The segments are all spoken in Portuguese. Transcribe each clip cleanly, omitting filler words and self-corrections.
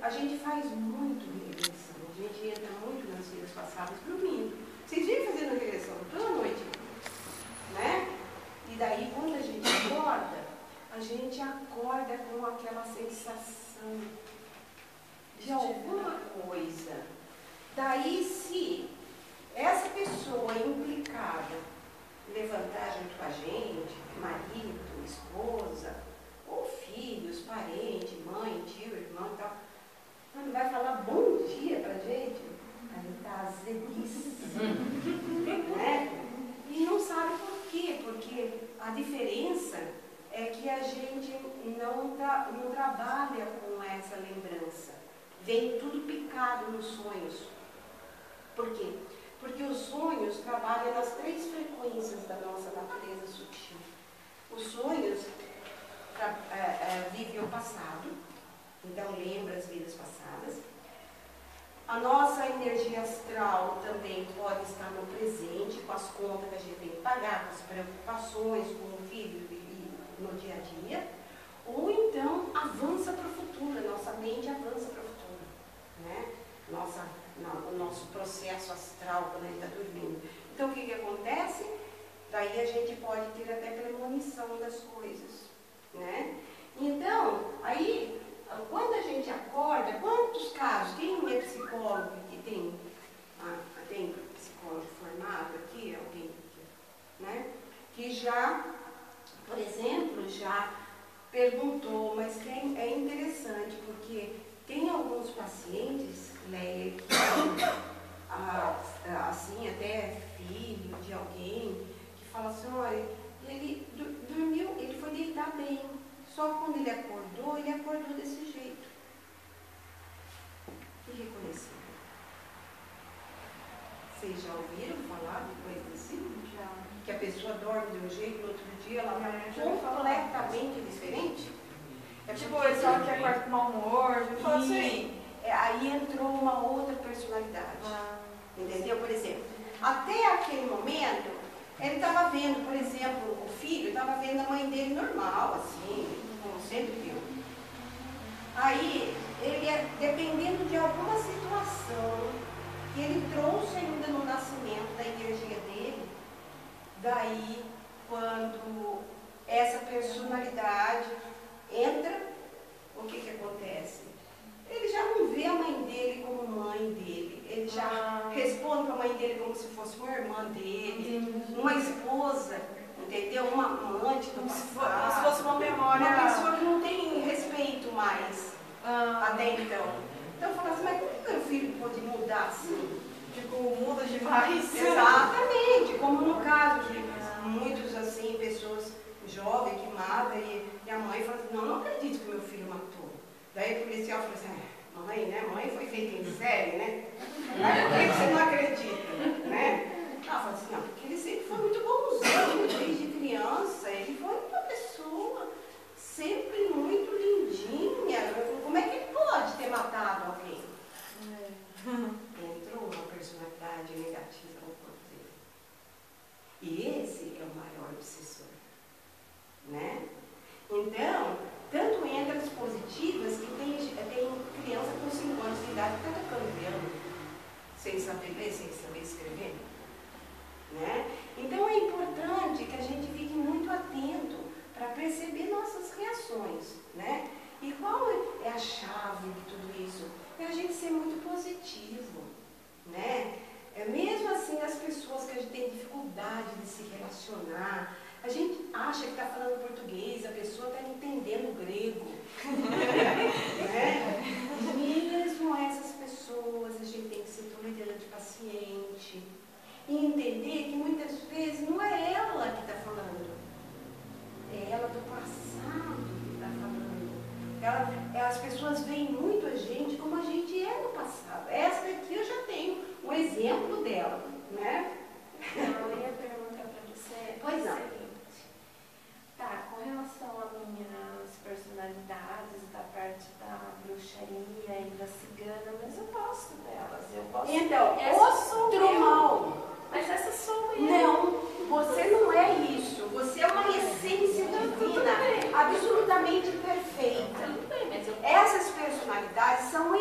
a gente faz muito regressão, a gente entra muito nas vidas passadas dormindo. Vocês vivem fazendo regressão toda noite, né? E daí, quando a gente acorda com aquela sensação de alguma coisa. Daí, se essa pessoa implicada levantar junto com a gente, marido, esposa, ou filhos, parente, mãe, tio, irmão e tal, quando vai falar bom dia pra gente, aí tá azedíssimo, né? E não sabe por quê, porque a diferença é que a gente não trabalha com essa lembrança. Vem tudo picado nos sonhos. Por quê? Porque os sonhos trabalham nas 3 frequências da nossa natureza sutil. Os sonhos vivem o passado, então lembra as vidas passadas. A nossa energia astral também pode estar no presente, com as contas que a gente tem que pagar, com as preocupações, com o filho e no dia a dia. Ou então avança para o futuro, a nossa mente avança para o futuro, né? O nosso processo astral quando a gente está dormindo. Então o que acontece? Daí a gente pode ter até premonição das coisas, né? Então, aí, quando a gente acorda, quantos casos? Quem é psicólogo que tem psicólogo formado aqui? Alguém, né? Que já, por exemplo, já perguntou, mas que é interessante, porque tem alguns pacientes, né, que assim, até filho de alguém, que fala assim, olha, ele dormiu, ele foi deitar bem, só que quando ele acordou desse jeito. E reconheceu. Vocês já ouviram falar de coisa assim? Já. Que a pessoa dorme de um jeito, no outro dia ela está completamente diferente? É tipo, ele só que acorda com mau humor, fala assim. Aí entrou uma outra personalidade. Entendeu? Por exemplo, até aquele momento, ele estava vendo, por exemplo, o filho estava vendo a mãe dele normal, assim, como sempre viu. Aí, ele, dependendo de alguma situação que ele trouxe ainda no nascimento da energia dele, daí, quando essa personalidade entra, o que acontece? Ele já não vê a mãe dele como mãe dele, ele já responde para a mãe dele como se fosse uma irmã dele, uma esposa, entendeu? Uma amante, como se fosse uma memória. Uma pessoa que não tem respeito mais, até então. Então eu falo assim, mas como que meu filho pode mudar assim? Tipo, muda demais. Exatamente, como no caso de muitos assim, pessoas jovens que matam e a mãe fala assim, não acredito que meu filho matou. Daí o policial falou assim, mãe, né? Mãe foi feita em série, né? Mas por que você não acredita, né? Ela falou assim, não, porque ele sempre foi muito bonzinho, desde criança, ele foi uma pessoa sempre muito lindinha. Como é que ele pode ter matado alguém? Entrou uma personalidade negativa no corpo dele. E esse é o maior obsessor, né? Então, tanto entra as positivas que tem criança com 5 anos de idade que está tocando piano, sem saber ler, sem saber escrever, né? Então é importante que a gente fique muito atento para perceber nossas reações, né? E qual é a chave de tudo isso? É a gente ser muito positivo, né? Mesmo assim, as pessoas que a gente tem dificuldade de se relacionar, a gente acha que está falando português, a pessoa está entendendo grego. Né? Mesmo essas pessoas, a gente tem que ser tolerante, paciente. E entender que muitas vezes não é ela que está falando. É ela do passado que está falando. As pessoas veem muito a gente como a gente é no passado. Essa daqui eu já tenho um exemplo dela. Né? Eu ia perguntar para você. Pois não. Tá, com relação às minhas personalidades, da parte da bruxaria e da cigana, mas eu gosto delas. Eu gosto. Então, outro mal. Mas essa sou eu. Não, você não é isso. Você é uma essência divina, absolutamente perfeita. Tudo bem, mas eu... Essas personalidades são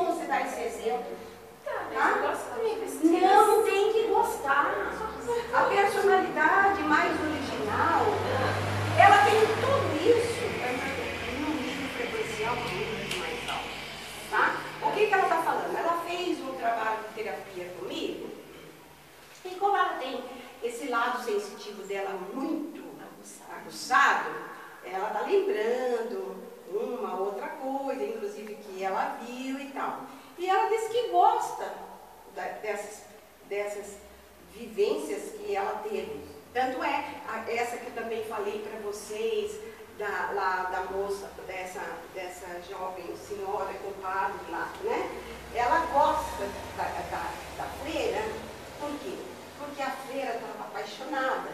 bom você dar esse exemplo. Tá, mas Tá? eu gosto também. Não tem que gostar. A personalidade mais original, ela tem tudo isso num nível frequencial muito mais alto. Tá? O que ela está falando? Ela fez um trabalho de terapia comigo, e como ela tem esse lado sensitivo dela muito aguçado, ela está lembrando uma outra coisa, inclusive que ela viu e tal. E ela disse que gosta dessas vivências que ela teve. Tanto é, essa que eu também falei para vocês, da moça, dessa jovem senhora com o padre lá, né? Ela gosta da freira, por quê? Porque a freira estava apaixonada,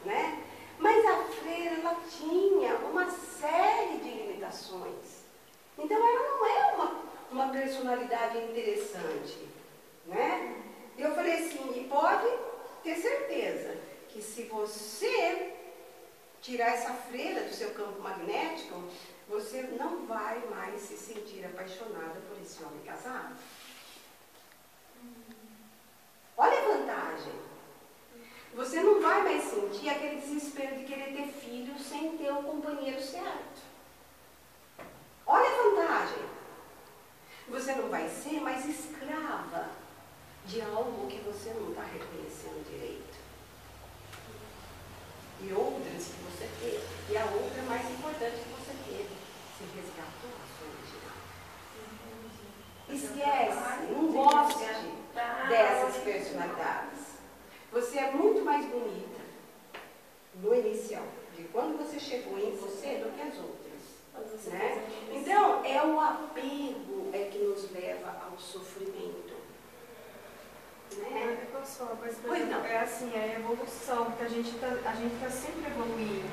né? Mas a freira, ela tinha uma série de limitações. Então, ela não é uma personalidade interessante, né? Eu falei assim, e pode ter certeza que se você tirar essa freira do seu campo magnético, você não vai mais se sentir apaixonada por esse homem casado. Olha a vantagem. Você não vai mais sentir aquele desespero de querer ter filhos sem ter o companheiro certo. Olha a vantagem. Você não vai ser mais escrava de algo que você não está reconhecendo direito. E outras que você teve. E a outra mais importante que você teve. Você resgatou a sua original. Esquece, não goste dessas personalidades. Você é muito mais bonita no inicial, de quando você chegou em você, do que as outras. Né? Então, é o apego que nos leva ao sofrimento. Né? Eu posso falar uma coisa? Pois não. É assim, é a evolução, porque a gente tá sempre evoluindo.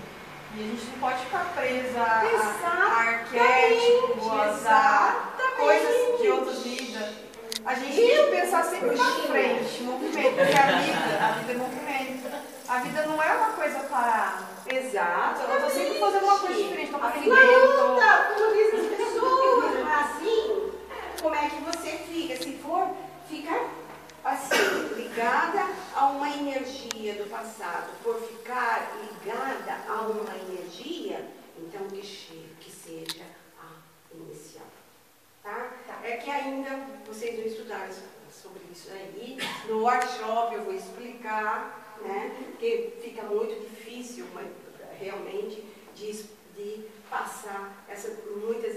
E a gente não pode ficar presa a arquétipos, a coisas de outras vidas. A gente tem que pensar sempre na frente, movimento, porque a vida é movimento. A vida não é uma coisa parada. Exato. Eu tô sempre fazendo uma coisa diferente, tô A aprendendo. luta, como dizem as pessoas, assim, como é que você fica? Se for ficar assim, ligada a uma energia do passado, por ficar ligada a uma energia, então que seja a inicial. Tá? É que ainda vocês não estudaram sobre isso aí. No workshop eu vou explicar, né? Porque fica muito difícil, realmente, de passar muitas